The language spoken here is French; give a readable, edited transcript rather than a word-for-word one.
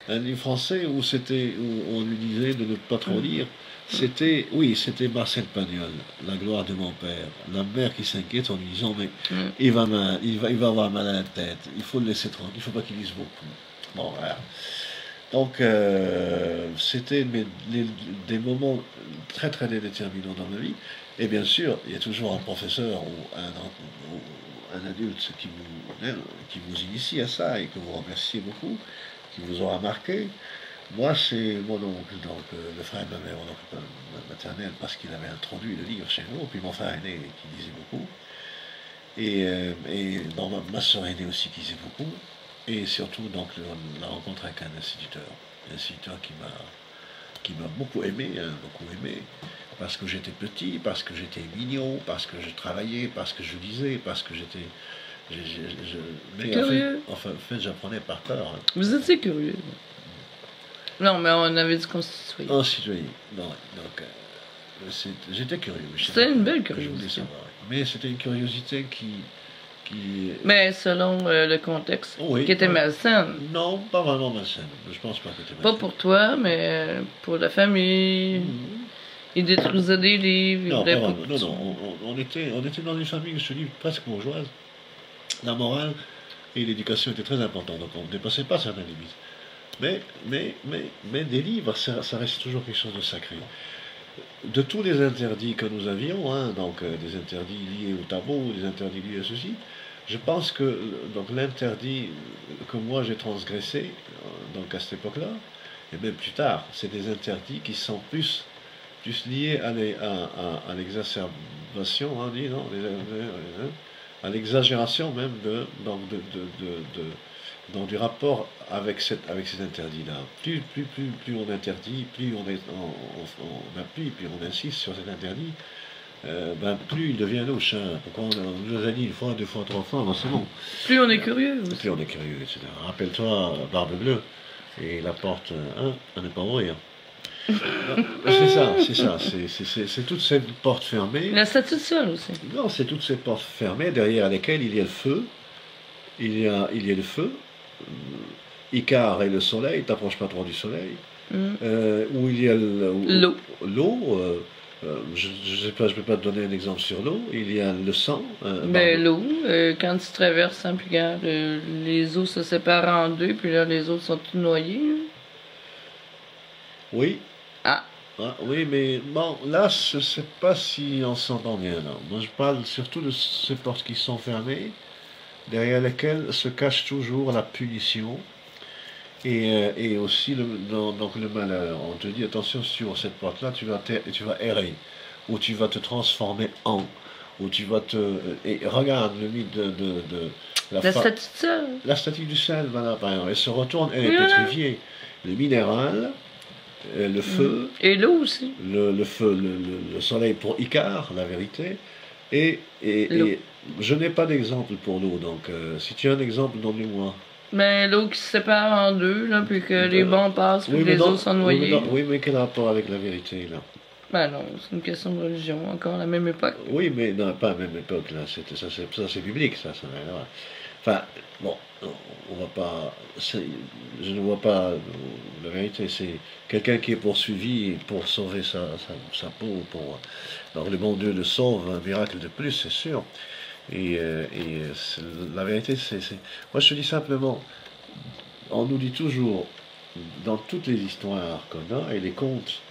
Un livre français où où on lui disait de ne pas trop lire. C'était, oui, c'était Marcel Pagnol, La gloire de mon père. La mère qui s'inquiète en lui disant, mais Mm. il va avoir mal à la tête, il faut le laisser tranquille, il faut pas qu'il lise beaucoup. Bon, voilà. Donc, c'était des moments très très déterminants dans ma vie. Et bien sûr, il y a toujours un professeur ou un adulte qui vous initie à ça et que vous remerciez beaucoup, qui vous aura marqué. Moi, c'est mon oncle, donc le frère de ma mère, mon oncle maternel, parce qu'il avait introduit le livre chez nous, puis mon frère aîné qui lisait beaucoup, et bon, ma soeur aînée aussi qui lisait beaucoup, et surtout donc la rencontre avec un instituteur qui m'a beaucoup aimé, hein, beaucoup aimé, parce que j'étais petit, parce que j'étais mignon, parce que je travaillais, parce que je lisais, parce que j'étais. Mais Curieux. en fait j'apprenais par cœur. Hein. Vous étiez curieux. Non, mais on avait dit qu'on se tutoyait. En citoyen. Non, donc, j'étais curieux. C'était une belle Je voulais curiosité. savoir. Mais c'était une curiosité qui. Mais selon le contexte, Oui, qui était malsaine. Non, pas vraiment malsaine. Je pense pas que c'était Pas malsaine. pour toi, mais pour la famille. Mhm. Il détruisait des livres, il Non, voulait pas pas vraiment. que Non, tu... non. On était dans une famille, je te dis, presque bourgeoise. La morale et l'éducation étaient très importantes. Donc on ne dépassait pas certaines limites. Mais des livres, ça reste toujours quelque chose de sacré. De tous les interdits que nous avions, hein, donc des interdits liés au tabou, des interdits liés à ceci, je pense que donc l'interdit que moi j'ai transgressé donc à cette époque-là, et même plus tard, c'est des interdits qui sont plus liés à l'exacerbation, hein, dit, non, à l'exagération même donc du rapport avec cet interdit-là. Plus on interdit, on appuie, plus on insiste sur cet interdit, ben, plus il devient louche. Hein. Pourquoi on nous a dit une fois, deux fois, trois fois, ben, c'est bon. Plus on est curieux aussi. Plus on est curieux, etc. Rappelle-toi Barbe Bleue et la porte 1 à ne pas mourir. C'est ça, c'est toutes ces portes fermées. La statue de sol aussi. Non, c'est toutes ces portes fermées derrière lesquelles il y a le feu. Il y a le feu. Icare et le soleil, t'approches pas trop du soleil. Mm. Où il y a L'eau. l'eau. Je sais pas, je peux pas te donner un exemple sur l'eau. Il y a le sang. Ben, l'eau, quand tu traverses un pigard, les eaux se séparent en deux, puis là, les autres sont toutes noyées. Là. Oui. Ah. Ah, oui, mais bon, là, je sais pas si on s'entend bien. Là. Moi, je parle surtout de ces portes qui sont fermées, derrière lesquelles se cache toujours la punition et aussi donc le malheur. On te dit, attention, sur cette porte-là, tu vas errer, ou tu vas te transformer en, ou tu vas te... Et regarde le mythe de La statue de sol. la statue du sel, voilà, par exemple. Elle se retourne, elle est Oui, voilà. pétrifiée. Le minéral, le feu, Et l'eau aussi. le feu, le soleil pour Icare, la vérité, L'eau. et je n'ai pas d'exemple pour l'eau, donc si tu as un exemple, donne-le-moi. Ben, l'eau qui se sépare en deux, là, puis que les bons passent, puis Oui, que mais les non, autres sont oui, mais noyés. non, oui, mais quel rapport avec la vérité, là? Ben non, c'est une question de religion, encore à la même époque. Oui, mais non, pas à la même époque, là, ça c'est biblique, ça n'a rien à voir. Enfin, bon, on va pas, je ne vois pas, la vérité, c'est quelqu'un qui est poursuivi pour sauver sa peau, alors le bon Dieu le sauve, un miracle de plus, c'est sûr. La vérité, moi je te dis simplement, on nous dit toujours, dans toutes les histoires qu'on a, et les contes